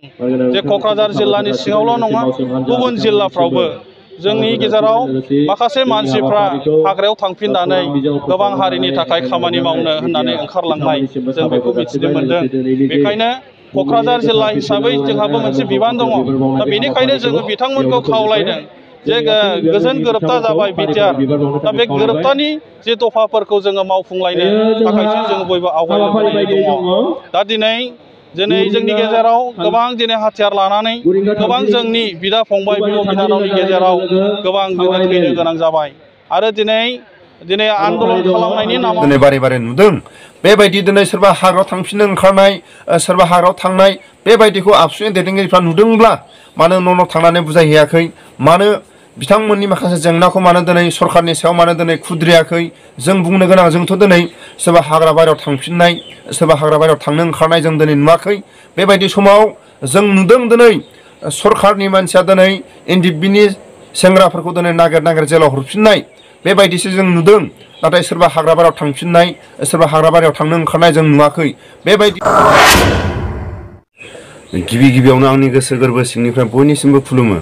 जे क'क्राझार जिल्लानि सिङावल' नङा गुबुन जिल्लाफ्रावबो जोंनि गेजेराव माखासे मानसिफ्रा हाग्रायाव थांफिननानै गोबां हारिनि थाखाय खामानि मावनो होननानै ओंखारलांनाय जों बेखौ मिथिनो मोनदों। बेखायनो क'क्राझार जिल्ला हिसाबै जोंहाबो मोनसे बिबान दङ। दा बेनिखायनो जोङो बिथांमोनखौ खावलायदों जे गोजोन गोरोबथा जाबाय बिटिआर। दा बे गोरोबथानि जे दफाफोरखौ जोङो मावफुंलायनो थाखायसो जों बयबो आवगायबोनाय दङ। दा दिनै जोंनि गेजेराव गोबां दिनै हाथियार लानानै गोबां जोंनि बिदा फंबाय बिब' बिनानावनि गेजेराव गोबां थैनो गोनां जाबाय आरो दिनै आन्दलन खालामनायनि नामाव दिनै बारे बारे नुदों। बेबायदि दिनै सोरबा हाग्रायाव थांफिननो ओंखारनाय सोरबा हाग्रायाव थांनाय बेबायदिखौ आबसुनि दैदेनगिरिफ्रा नुदोंब्ला मानो न' थांनानै बुजायहैयाखै? मानो बिथांमोननि माखासे जेंनाखौ मानो दिनै सरखारनि सायाव मानो दिनै खुद्रियाखै? जों बुंनो गोनां जोंथ' दिनै सोरबा हाग्रा बारियाव थांफिननाय सोरबा हाग्रा बारियाव थांनो ओंखारनाय जों दिनै नुवाखै। बेबायदि समाव जों नुदों दिनै सरखारनि मानसिया दिनै एनडिएफबिनि सेंग्राफोरखौ दिनै नागिर जेलाव हरफिननाय बेबायदिसो जों नुदों। नाथाय सोरबा हाग्रा बारियाव थांफिननाय सोरबा हाग्रा बारियाव थांनो ओंखारनाय जों नुवाखै। बेबायदि गिबियावनो आंनि गोसो गोरबो सिंनिफ्राय बयनिसिमबो खुलुमो।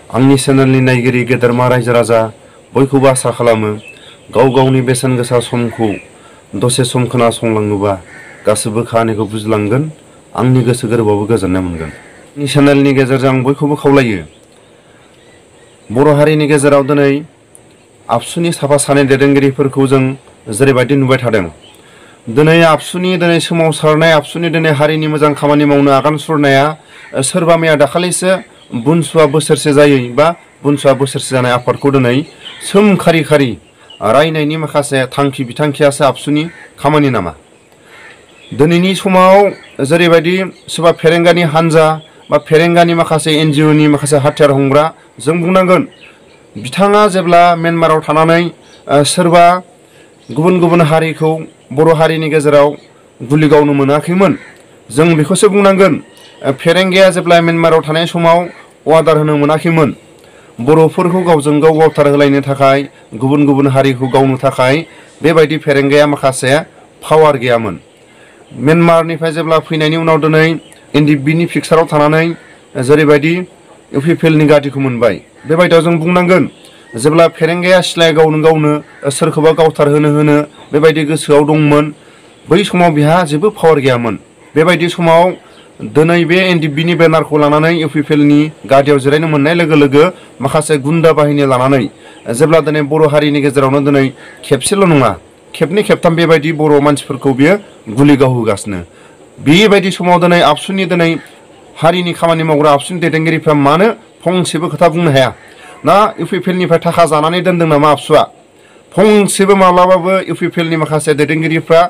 आंनि चेनेलनि नायगिरि गेदेरमा रायजो राजा बयखौबो आसा खालामो गाव गावनि बेसेन गोसा समखौ दसे सम खोनासंलाङोबा गासैबो खाहानिखौ बुजिलांगोन। आंनि गोसो गोरबोआवबो गोजोननाय मोनगोन। आंनि चेनेलनि गेजेरजों आं बयखौबो खावलायो बर' हारिनि गेजेराव दिनै आबसुनि साफा सानै दैदेनगिरिफोरखौ जों जेरैबायदि नुबाय थादों। दिनै आबसुनि सोमावसारनाय आबसुनि दिनै हारिनि मोजां खामानि मावनो आगान सुरनाया सोरबा मैया दाखालिसो बुनसुवा बोसोरसे जायै बा बुनसुवा बोसोरसे जानाय आफादखौ दिनै सोमखारि रायनायनि माखासे थांखि बिथांखियासो आबसुनि खामानि नामा? दिनैनि समाव जेरैबायदि सोरबा फेरेंगानि हान्जा बा फेरेंगानि माखासे एनजिअनि माखासे हाथियार हमग्रा जों बुंनांगोन बिथाङा जेब्ला म्यानमाराव थानानै सोरबा गुबुन हारिखौ बर' हारिनि गेजेराव गुलि गावनो मोनाखैमोन जों बेखौसो बुंनांगोन। फेरेंगाया जेब्ला म्यानमाराव थानाय समाव अर्डार होनो मोनाखैमोन बर'फोरखौ गावजों गाव गावथार होलायनो थाखाय गुबुन हारिखौ गावनो थाखाय बेबायदि फेरेंगाया माखासे पावार गैयामोन। म्यानमारनिफ्राय जेब्ला फैनायनि उनाव दिनै एनडिएफबिनि फिक्साराव थानानै जेरैबायदि इउपिपिएलनि गादिखौ मोनबाय बेबायदियाव जों बुंनांगोन जेब्ला फेरेंगाया सिलाय गावनो सोरखौबा गावथार होनो बेबायदि गोसोआव दंमोन बै समाव बिहा जेबो पावार गैयामोन। बेबायदि समाव दिनै बे एनडिएफबिनि बेनारखौ लानानै इउपिपिएलनि गादियाव जिरायनो मोननाय लोगो लोगो माखासे गुन्दा बाहिनी लानानै जेब्ला दिनै बर' हारिनि गेजेरावनो दिनै खेबसेल' नङा खेबनै खेबथाम बेबायदि बर' मानसिफोरखौ बियो गुलि गावहोगासिनो। बेबायदि समाव दिनै आबसुनि दिनै हारिनि खामानि मावग्रा आबसुनि दैदेनगिरिफ्रा मानो फंसेबो खोथा बुंनो हाया? ना इउपिपिएलनिफ्राय थाखा जानानै दोनदों नामा आबसुआ? फंसेबो माब्लाबाबो इउपिपिएलनि माखासे दैदेनगिरिफ्रा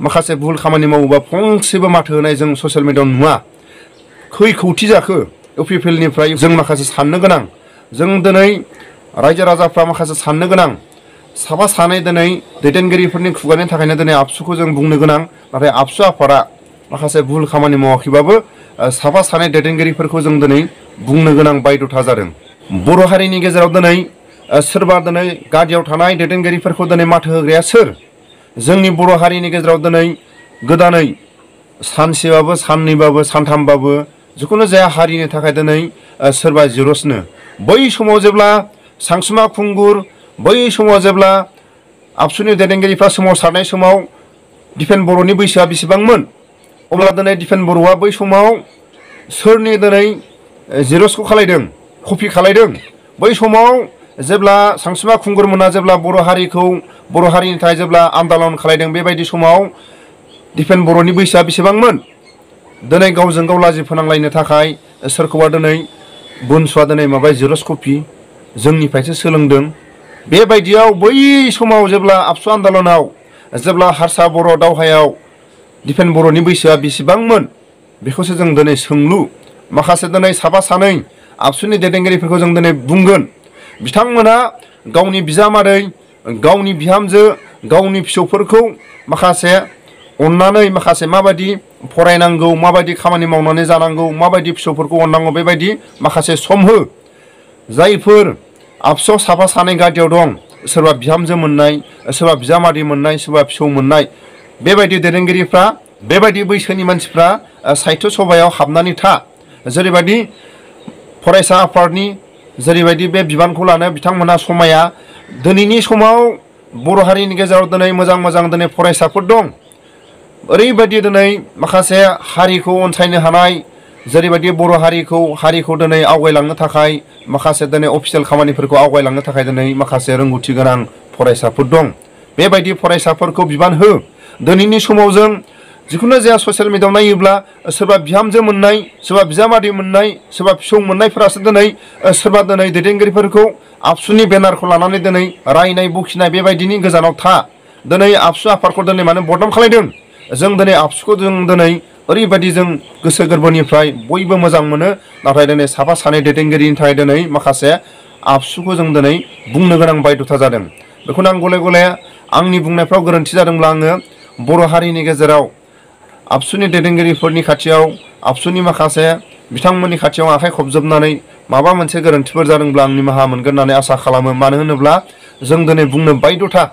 माखासे भुल खामानि मावोबा फंसेबो माथो होनाय जों ससियेल मिडियाआव नुवा। खै खौथि जाखो इउपिपिएलनिफ्राय जों माखासे साननो गोनां जों दिनै रायजो राजाफ्रा माखासे साननो गोनां साफा सानै दिनै दैदेनगिरिफोरनि खुगानि थाखायनो दिनै आबसुखौ जों बुंनो गोनां। नाथाय आबसु आफादा माखासे भुल खामानि मावाखैबाबो साफा सानै दैदेनगिरिफोरखौ जों दिनै बुंनो गोनां बायध'था जादों। बर' हारिनि गेजेराव दिनै सोरबा दिनै गादियाव थानाय दैदेनगिरिफोरखौ दिनै माथो होग्राया सोर? जोंनि बर' हारिनि गेजेराव दिनै गोदानै सानसेबाबो साननैबाबो सानथामबाबो जिखुनु जाया हारिनि थाखाय दिनै सोरबा जिर'सनो बै समाव जेब्ला सानसुमा खुंगुर बै समाव जेब्ला आबसुनि दैदेनगिरिफ्रा सोमावसारनाय समाव दिपेन बर'नि बैसोआ बेसेबांमोन? अब्ला दिनै दिपेन बर'आ बै समाव सोरनि दिनै जिर'सखौ खालायदों कपि खालायदों? बै समाव जेब्ला सानसुमा खुंगुरमोना जेब्ला बर' हारिनि थाखाय जेब्ला आन्दालन खालायदों बेबायदि समाव दिपेन बर'नि बैसोआ बेसेबांमोन? दिनै गावजों गाव लाजि फोनांलायनो थाखाय सोरखौबा दिनै बुनसुआ दिनै माबा जिर'स कपि जोंनिफ्रायसो सोलोंदों। बेबायदियाव बै समाव जेब्ला आबसु आन्दालनाव जेब्ला हारसा बर' दावहायाव दिपेन बर'नि बैसोआ बेसेबांमोन बेखौसो जों दिनै सोंलु माखासे दिनै साफा सानै आबसुनि दैदेनगिरिफोरखौ जों दिनै बुंगोन बिथांमोना गावनि बिजामादै गावनि बिहामजो गावनि फिसौफोरखौ माखासे अननानै माखासे माबायदि फरायनांगौ माबायदि खामानि मावनानै जानांगौ माबायदि फिसौफोरखौ अननांगौ बेबायदि माखासे सम हो। जायफोर आबसुआव साफा सानै गादियाव दं सोरबा बिहामजो मोननाय सोरबा बिजामादै मोननाय सोरबा फिसौ मोननाय बेबायदि दैदेनगिरिफ्रा बेबायदि बैसोनि मानसिफ्रा साहित्य सभायाव हाबनानै था जेरैबायदि फरायसा आफादनि जेरैबायदि बे बिबानखौ लानो बिथांमोना समाया दिनैनि समाव बर' हारिनि गेजेराव दिनै मोजां दिनै फरायसाफोर दं ओरैबायदि दिनै माखासे हारिखौ अनसायनो हानाय जेरैबायदि बर' हारिखौ दिनै आवगायलांनो थाखाय माखासे दिनै अफिसियेल खामानिफोरखौ आवगायलांनो थाखाय दिनै माखासे रोंगौथि गोनां फरायसाफोर दं बेबायदि फरायसाफोरखौ बिबान हो दिनैनि समाव जों जिखुनु जाया ससियेल मिडियायाव नायोब्ला सोरबा बिहामजो मोननाय सोरबा बिजामादै मोननाय सोरबा फिसौ मोननायफोरासो दिनै सोरबा दिनै दैदेनगिरिफोरखौ आबसुनि बेनारखौ लानानै दिनै रायनाय बखिनाय बेबायदिनि गोजानाव था दिनै आबसु आफादखौ दिनै मानो बदनाम खालायदों जों दिनै आबसुखौ जों दिनै ओरैबायदि जों गोसो गोरबोनिफ्राय बयबो मोजां मोनो नाथाय दिनै साफा सानै दैदेनगिरिनि थाखाय दिनै माखासे आबसुखौ जों दिनै बुंनो गोनां बायध'था जादों बेखौनो आं गले गले आंनि बुंनायफ्राव गोरोन्थि जादोंब्ला आङो बर' हारिनि गेजेराव आबसुनि दैदेनगिरिफोरनि खाथियाव आबसुनि माखासे बिथांमोननि खाथियाव आखाइ खबजोबनानै माबा मोनसे गोरोन्थिफोर जादोंब्ला आं निमाहा मोनगोन होननानै आसा खालामो मानो होनोब्ला जों दिनै बुंनो बायध'था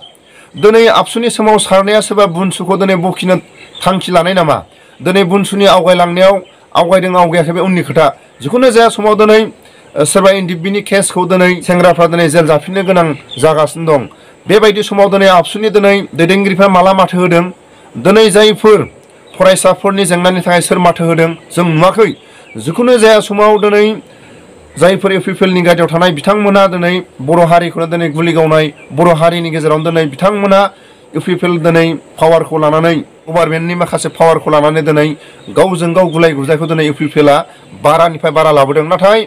दिनै आबसुनि सोमावसारनाया सोरबा बुनसुखौ दिनै बखिनो थांखि लानाय नामा दिनै बुनसुनि आवगायलांनायाव आवगायदों आवगायाखै बे उननि खोथा जिखुनु जाया समाव दिनै सोरबा एनडिएफबिनि केसखौ दिनै सेंग्राफ्रा दिनै जेल जाफिननो गोनां जागासिनो दं बेबायदि समाव दिनै आबसुनि दिनै दैदेनगिरिफ्रा माला माथो होदों दिनै जायफोर फरायसाफोरनि जेंनानि थाखाय सोर माथो होदों जों नुवाखै जिखुनु जाया समाव दिनै जायफोर इउपिपिएलनि गादियाव थानाय बिथांमोना दिनै बर' हारिखौनो दिनै गुलि गावनाय बर' हारिनि गेजेरावनो दिनै बिथांमोना इउपिपिएल दिनै पावारखौ लानानै गभार्नमेन्टनि माखासे पावारखौ लानानै दिनै गावजों गाव गुलाय गुजायखौ दिनै इउपिपिएलआ बारानिफ्राय बारा लाबोदों नाथाय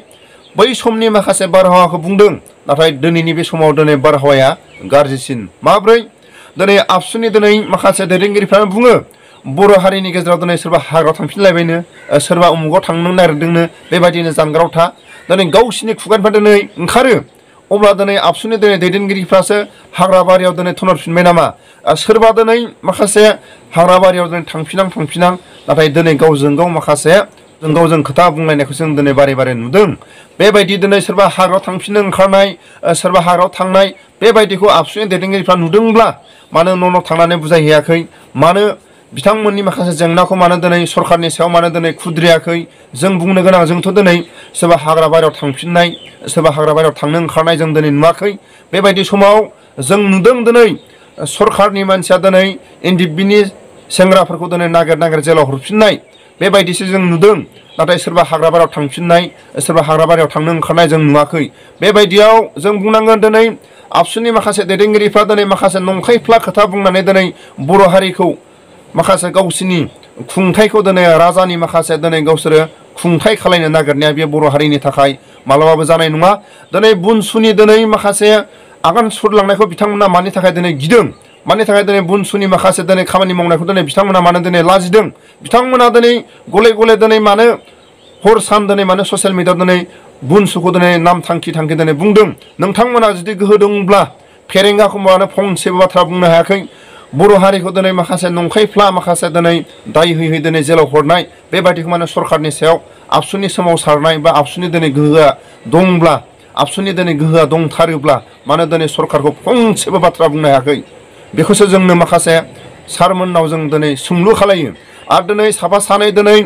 बै समनि माखासे बारहावाखौ बुंदों नाथाय दिनैनि बे समाव दिनै बारहावाया गाज्रिसिन माब्रै दिनै आबसुनि दिनै माखासे दैदेनगिरिफ्रा बुङो बर' हारिनि गेजेराव दिनै सोरबा हाग्रायाव थांफिनलायबायनो सोरबा उमुगाव थांनो नागिरदोंनो बेबायदिनो जानगाराव था दिनै गावसिनि खुगानिफ्राय दिनै ओंखारो अब्ला दिनै आबसुनि दिनै दैदेनगिरिफ्रासो हाग्रा बारियाव दिनै थनहरफिनबाय नामा सोरबा दिनै माखासे हाग्रा बारियाव दिनै थांफिनां नाथाय दिनै गावजों गाव माखासे जों खोथा बुंलायनायखौ जों दिनै बारे बारे नुदों बेबायदि दिनै सोरबा हाग्रायाव थांफिननो ओंखारनाय सोरबा हाग्रायाव थांनाय बेबायदिखौ आबसुनि दैदेनगिरिफ्रा नुदोंब्ला मानो न' थांनानै बुजायहैयाखै मानो बिथांमोननि माखासे जेंनाखौ मानो दिनै सरकारनि सायाव मानो दिनै खुद्रियाखै जों बुंनो गोनां जोंथ' दिनै सोरबा हाग्रा बारियाव थांफिननाय सोरबा हाग्रा बारियाव थांनो ओंखारनाय जों दिनै नुवाखै बेबायदि समाव जों नुदों दिनै सरकारनि मानसिया दिनै एनडिएफबिनि सेंग्राफोरखौ दिनै नागिर जेलाव हरफिननाय बेबायदिसो जों नुदों नाथाय सोरबा हाग्रा बारियाव थांफिननाय सोरबा हाग्रा बारियाव थांनो ओंखारनाय जों नुवाखै बेबायदियाव जों बुंनांगोन दिनै आबसुनि माखासे दैदेनगिरिफ्रा दिनै माखासे नंखायफ्ला खोथा बुंनानै दिनै बर' हारिखौ माखासे गावसिनि खुंथायखौ दिनै राजानि माखासे दिनै गावसोरो खुंथाय खालायनो नागिरनाया बे बर' हारिनि थाखाय मालाबाबो जानाय नङा दिनै बुनसुनि दिनै माखासे आगान सुरलांनायखौ बिथांमोना मानि थाखाय दिनै गिदों मानि थाखाय दिनै बुनसुनि माखासे दिनै खामानि मावनायखौ दिनै बिथांमोना मानो दिनै लाजिदों बिथांमोना दिनै गले गले दिनै मानो हर सान दिनै मानो ससियेल मिडियायाव दिनै बुनसुखौ दिनै नाम थांखि दिनै बुंदों नोंथांमोना जुदि गोहो दंब्ला फेरेंगाखौ मानो फंसेबो बाथ्रा बुंनो हायाखै बर' हारिखौ दिनै माखासे नंखायफ्ला माखासे दिनै दाय होयै दिनै जेलाव हरनाय बेबायदिखौ माने सरकारनि सायाव आबसुनि सोमावसारनाय बा आबसुनि दिनै गोहोआ दंब्ला आबसुनि दिनै गोहोआ दंथारोब्ला मानो दिनै सरकारखौ फंसेबो बाथ्रा बुंनो हायाखै बेखौसो जोंनो माखासे सारमोननाव जों दिनै सोंलु खालायो आरो दिनै साफा सानै दिनै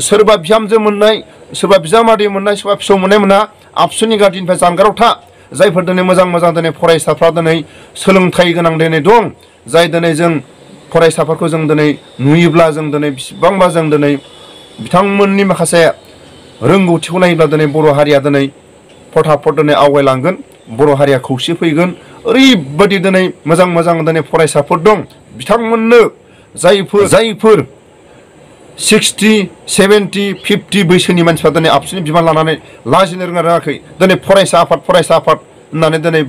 सोरबा बिहामजो मोननाय सोरबा बिजामादै मोननाय सोरबा फिसौ मोननाय मोना आबसुनि गादिनिफ्राय जानगाराव था जायफोर दिनै मोजां दिनै फरायसाफ्रा दिनै सोलोंथाइ गोनां दिनै दं जाय दिनै जों फरायसाफोरखौ जों दिनै नुयोब्ला जों दिनै बेसेबांबा जों दिनै बिथांमोननि माखासे रोंगौथिखौ नायोब्ला दिनै बर' हारिया दिनै फटाफट दिनै आवगायलांगोन बर' हारिया खौसे फैगोन ओरैबायदि दिनै मोजां दिनै फरायसाफोर दं बिथांमोननो जायफोर 60, 70, 50 बैसोनि मानसिफ्रा दिनै आबसुनि बिबान लानानै लाजिनो रोङाखै दिनै फरायसा आफाद होननानै दिनै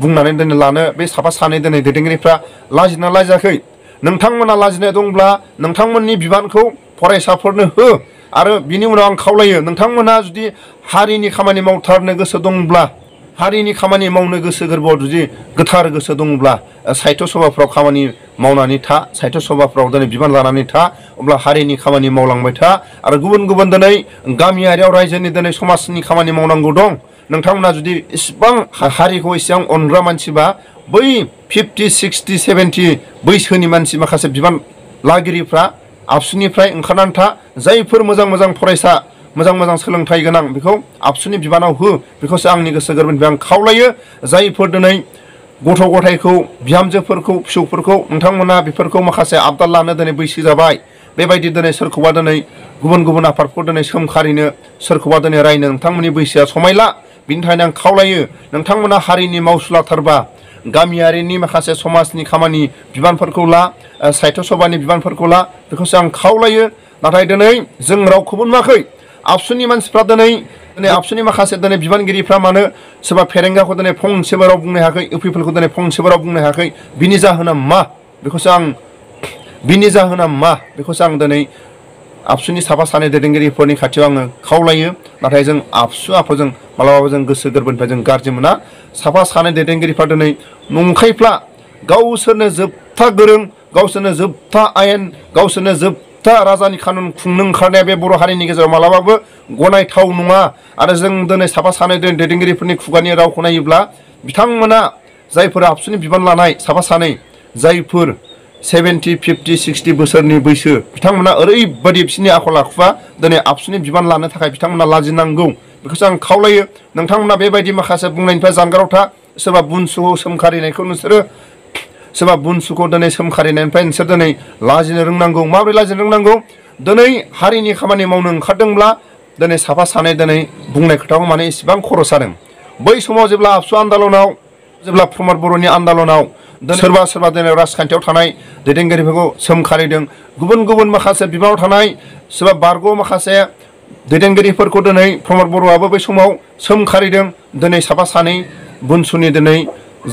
बुंनानै दिनै लानो बे साफा सानै दिनै दैदेनगिरिफ्रा लाजिना लाजियाखै नोंथांमोना लाजिनाय दंब्ला नोंथांमोननि बिबानखौ फरायसाफोरनो हो आरो बिनि उनाव आं खावलायो नोंथांमोना जुदि हारिनि खामानि मावथारनो गोसो दंब्ला हारिनि खामानि मावनो गोसो गोरबोआव जुदि गोथार गोसो दंब्ला साहित्य सभाफ्राव खामानि मावनानै था साहित्य सभाफ्राव दिनै बिबान लानानै था अब्ला हारिनि खामानि मावलांबाय था आरो गुबुन दिनै गामियारियाव रायजोनि दिनै समाजनि खामानि मावनांगौ दं नोंथांमोना जुदि इसेबां हारिखौ इसेबां अनग्रा मानसिबा बै 50, 60, 70 बैसोनि मानसि माखासे बिबान लागिरिफ्रा आबसुनिफ्राय ओंखारनानै था जायफोर मोजां फरायसा मोजां सोलोंथाइ गोनां बेखौ आबसुनि बिबानाव हो बेखौसो आंनि गोसो गोरबोनिफ्राय आं खावलायो। जायफोर दिनै गथ' गथायखौ बिहामजोफोरखौ फिसौफोरखौ नोंथांमोना बेफोरखौ माखासे आबदाल लानो दिनै बैसो जाबाय बेबायदि दिनै सोरखौबा दिनै गुबुन आफादखौ दिनै सोमखारिनो सोरखौबा दिनै रायनो नोंथांमोननि बैसोआ समायला। बिनि थाखायनो आं खावलायो नोंथांमोना हारिनि मावसुलाथारबा गामियारिनि माखासे समाजनि खामानि बिबानफोरखौ ला साहित्य सभानि बिबानफोरखौ ला बेखौसो आं खावलायो। नाथाय दिनै जों रावखौबो नुवाखै आबसुनि मानसिफ्रा दिनै आबसुनि माखासे दिनै बिबानगिरिफ्रा मानो सोरबा फेरेंगाखौ दिनै फंसेबो राव बुंनो हायाखै इउपिपिएलखौ दिनै फंसेबो राव बुंनो हायाखै बिनि जाहोना मा बेखौसो आं दिनै आबसुनि साफा सानै दैदेनगिरिफोरनि खाथियाव आङो खावलायो। नाथाय जों आबसु आफादजों मालाबाबो जों गोसो गोरबोनिफ्राय जों गाज्रि मोना। साफा सानै दैदेनगिरिफ्रा दिनै नंखायफ्ला गावसोरनो जोबथा गोरों गावसोरनो जोबथा आयेन गावसोरनो जोबथा राजानि कानुन खुंनो ओंखारनाया बे बर' हारिनि गेजेराव मालाबाबो गनायथाव नङा। आरो जों दिनै साफा सानै दैदेनगिरिफोरनि खुगानि रावखौ नायोब्ला बिथांमोना जायफोर आबसुनि बिबान लानाय साफा सानै जायफोर 70, 50, 60 बोसोरनि बैसो बिथांमोना ओरैबायदि बिसोरनि आखल आखुआ दिनै आबसुनि बिबान लानो थाखाय बिथांमोना लाजिनांगौ बेखौसो आं खावलायो। नोंथांमोना बेबायदि माखासे बुंनायनिफ्राय जानगाराव था। सोरबा बुनसुखौ सोमखारिनायखौ नोंसोरो सोरबा बुनसुखौ दिनै सोमखारिनायनिफ्राय नोंसोर दिनै लाजिनो रोंनांगौ। माबोरै लाजिनो रोंनांगौ? दिनै हारिनि खामानि मावनो ओंखारदोंब्ला दिनै साफा सानै दिनै बुंनाय खोथाखौ माने इसेबां खर' सादों। बै समाव जेब्ला आबसु आन्दलनाव जेब्ला प्रमद बर'नि आन्दलनाव सोरबा दिनै राजखान्थियाव थानाय दैदेनगिरिफोरखौ सोमखारिदों गुबुन माखासे बिबानाव थानाय सोरबा बारग' माखासे दैदेनगिरिफोरखौ दिनै प्रमद बर'आबो बै समाव सोमखारिदों। दिनै साफा सानै बुनसुनि दिनै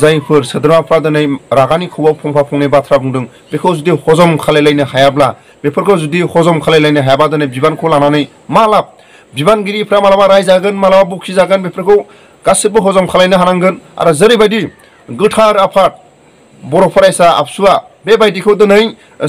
जायफोर सोद्रोमाफ्रा दिनै रागानि खौआव फंफा फंनै बाथ्रा बुंदों बेखौ जुदि हजम खालायलायनो हायाब्ला बेफोरखौ जुदि हजम खालायलायनो हायाबा दिनै बिबानखौ लानानै मा लाब? बिबानगिरिफ्रा मालाबा रायजागोन मालाबा बखिजागोन बेफोरखौ गासिबो हजम खालायनो हानांगोन। आरो जेरैबायदि गोथार आफाद बर' फरायसा आबसुआ बेबायदिखौ दिनै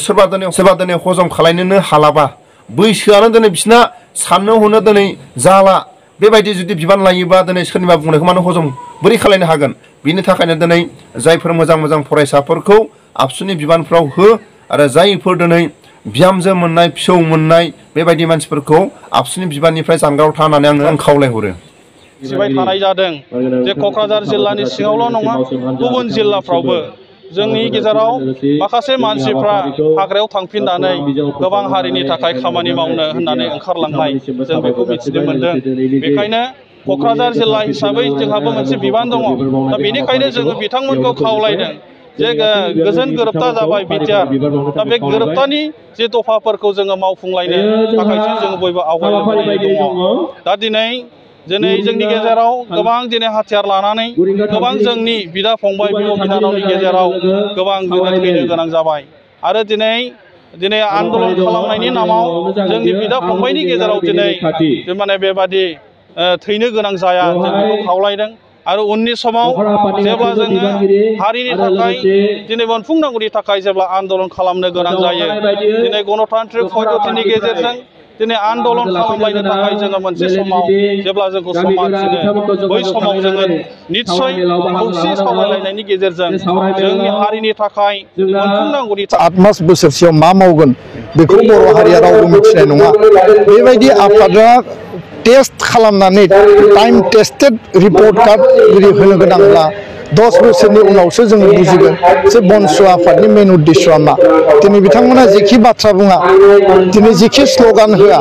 सोरबा दिनै हजम खालायनोनो हालाबा बैसोआनो दिनै बिसिना साननो हनो दिनै जाला बेबायदि जुदि बिबान लायोबा दिनै सोरनिबा बुंनायखौ मानो हजम बोरै खालायनो हागोन? बिनि थाखायनो दिनै जायफोर मोजां फरायसाफोरखौ आबसुनि बिबानफ्राव हो आरो जायफोर दिनै बिहामजो मोननाय फिसौ मोननाय बेबायदि मानसिफोरखौ आबसुनि बिबाननिफ्राय जानगाराव था होननानै आं खावलायहरो। सिबाय थानाय जादों जे क'क्राझार जिल्लानि सिङावल' नङा गुबुन जिल्लाफ्रावबो जोंनि गेजेराव माखासे मानसिफ्रा हाग्रायाव थांफिननानै गोबां हारिनि थाखाय खामानि मावनो होननानै ओंखारलांनाय जों बेखौ मिथिनो मोनदों। बेखायनो क'क्राझार जिल्ला हिसाबै जोंहाबो मोनसे बिबान दङ। दा बेनिखायनो जोङो बिथांमोनखौ खावलायदों जे गोजोन गोरोबथा जाबाय बिटिआर दा बे गोरोबथानि जे दफाफोरखौ जोङो मावफुंलायनो थाखायसो जोङो बयबो आवगायबोनानै दङ। दा दिनै जोंनि गेजेराव गोबां दिनै हाथियार लानानै गोबां जोंनि बिदा फंबाय बिब' बिनानावनि गेजेराव गोबां थैनो गोनां जाबाय। आरो दिनै आन्दलन खालामनायनि नामाव जोंनि बिदा फंबायनि गेजेराव दिनै माने बेबादि थैनो गोनां जाया जों बेखौ खावलायदों। आरो उननि समाव जेब्ला जोङो हारिनि थाखाय दिनै मोनफुंनांगौनि थाखाय जेब्ला आन्दलन खालामनो गोनां जायो दिनै गणतान्त्रिक पद्धतिनि गेजेरजों दिनै आन्दलन खालामलायनो थाखाय जोङो मोनसे समाव जेब्ला जोंखौ समान थिनो बै समाव जोङो निस्सय खौसे सावरायलायनायनि गेजेरजों जोंनि हारिनि थाखाय मोनफुंनांगौनि 8 मास बोसोरसेयाव मा मावगोन बेखौ बर' हारिया रावबो मिथिनाय नङा। बेबायदि आफादा टेस्ट खालामनानै टाइम टेस्टेड रिपर्ट कार्ड जुदि होनो गोनांब्ला 10 बोसोरनि उनावसो जों बुजिगोन जे बनसु आफादनि मेन उद्देश्यआ मा। दिनै बिथांमोना जेखि बाथ्रा बुङा दिनै जेखि स्ल'गान होआ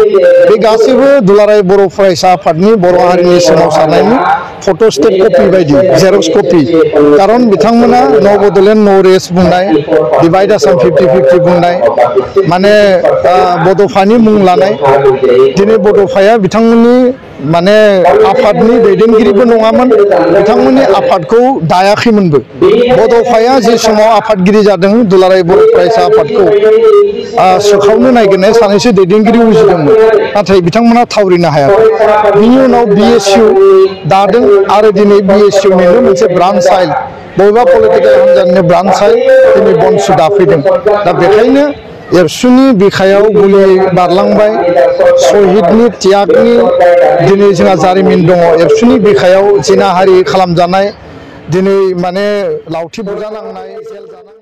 बे गासैबो दुलाराय बर' फरायसा आफादनि बर' हारिनि सोमावसारनायनि फट'स्टेट कपि बायदि जेरक्स कपि। खारन बिथांमोना न' बड'लेण्ड न' रेस्ट बुंनाय डिभाइड आसाम 50-50 बुंनाय माने बड'फानि मुं लानाय दिनै बड'फाया बिथांमोननि माने आफादनि दैदेनगिरिबो नङामोन बिथांमोननि आफादखौ दायाखैमोनबो। बड'फाया जे समाव आफादगिरि जादों दुलाराय बर' फरायसा आफादखौ सोखावनो नागिरनाय सानैसो दैदेनगिरि उजिदोंमोन नाथाय बिथांमोना थावरिनो हायाखै। बिनि उनाव BSU दादों आरो दिनै BSUनिनो मोनसे ब्रान्च आइल बबेबा पलिटिकेल हान्जानिनो ब्रान्च आइल दिनै बनसु दाफैदों। दा बेखायनो एबसुनि बिखायाव गुलि बारलांबाय शहीदनि त्यागनि दिनै जोंहा जारिमिन दङ। एबसुनि बिखायाव जिनाहारि खालामजानाय दिनै माने लावथि बुजानांनाय जेल जानांनाय